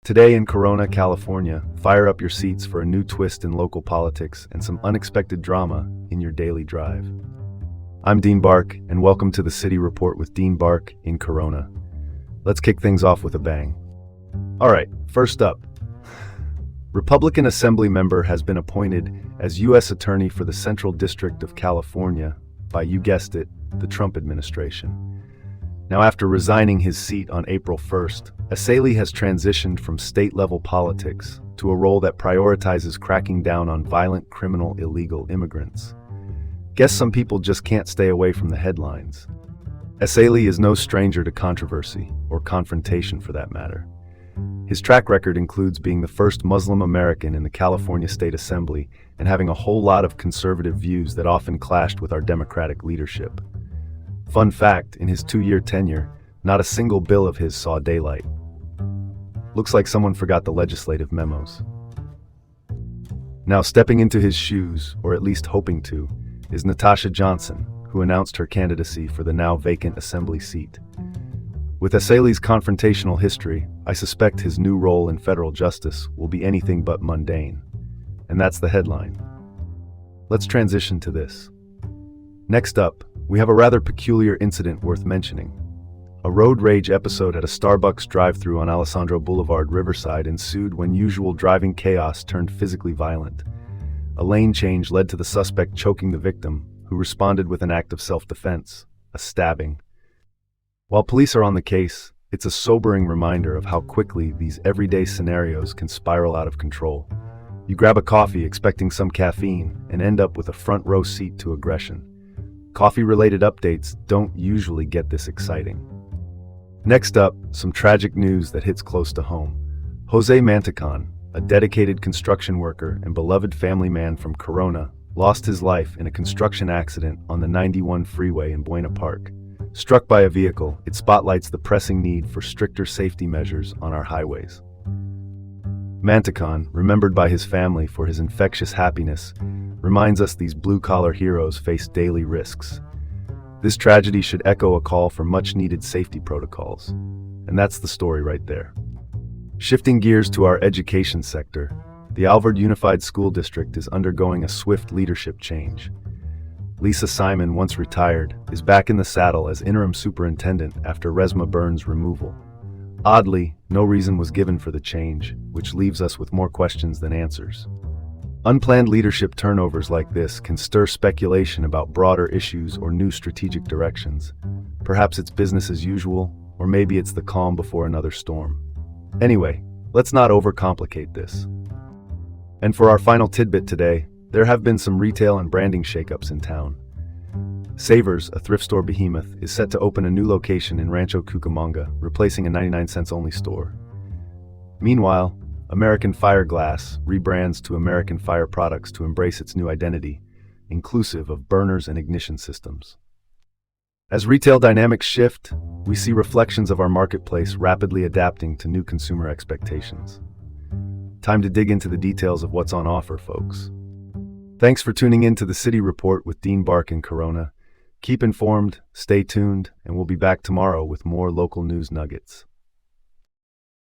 Today in Corona, California, fire up your seats for a new twist in local politics and some unexpected drama in your daily drive. I'm Dean Bark, and welcome to the City Report with Dean Bark in Corona. Let's kick things off with a bang. All right, first up. Republican Assembly member has been appointed as U.S. Attorney for the Central District of California by, you guessed it, the Trump administration. Now, after resigning his seat on April 1st, Asali has transitioned from state-level politics to a role that prioritizes cracking down on violent criminal illegal immigrants. Guess some people just can't stay away from the headlines. Asali is no stranger to controversy, or confrontation for that matter. His track record includes being the first Muslim American in the California State Assembly and having a whole lot of conservative views that often clashed with our Democratic leadership. Fun fact, in his 2-year tenure, not a single bill of his saw daylight. Looks like someone forgot the legislative memos. Now, stepping into his shoes, or at least hoping to, is Natasha Johnson, who announced her candidacy for the now vacant Assembly seat. With Asali's confrontational history, I suspect his new role in federal justice will be anything but mundane. And that's the headline. Let's transition to this. Next up, we have a rather peculiar incident worth mentioning. A road rage episode at a Starbucks drive-thru on Alessandro Boulevard, Riverside ensued when usual driving chaos turned physically violent. A lane change led to the suspect choking the victim, who responded with an act of self-defense, a stabbing. While police are on the case, it's a sobering reminder of how quickly these everyday scenarios can spiral out of control. You grab a coffee expecting some caffeine and end up with a front row seat to aggression. Coffee-related updates don't usually get this exciting. Next up, some tragic news that hits close to home. Jose Mantecon, a dedicated construction worker and beloved family man from Corona, lost his life in a construction accident on the 91 freeway in Buena Park. Struck by a vehicle, it spotlights the pressing need for stricter safety measures on our highways. Mantecon, remembered by his family for his infectious happiness, reminds us these blue-collar heroes face daily risks. This tragedy should echo a call for much-needed safety protocols. And that's the story right there. Shifting gears to our education sector, the Alvord Unified School District is undergoing a swift leadership change. Lisa Simon, once retired, is back in the saddle as interim superintendent after Resma Burns' removal. Oddly, no reason was given for the change, which leaves us with more questions than answers. Unplanned leadership turnovers like this can stir speculation about broader issues or new strategic directions. Perhaps it's business as usual, or maybe it's the calm before another storm. Anyway, let's not overcomplicate this. And for our final tidbit today, there have been some retail and branding shakeups in town. Savers, a thrift store behemoth, is set to open a new location in Rancho Cucamonga, replacing a 99-cents only store. Meanwhile, American Fire Glass rebrands to American Fire Products to embrace its new identity, inclusive of burners and ignition systems. As retail dynamics shift, we see reflections of our marketplace rapidly adapting to new consumer expectations. Time to dig into the details of what's on offer, folks. Thanks for tuning in to the City Report with Dean Bark in Corona. Keep informed, stay tuned, and we'll be back tomorrow with more local news nuggets.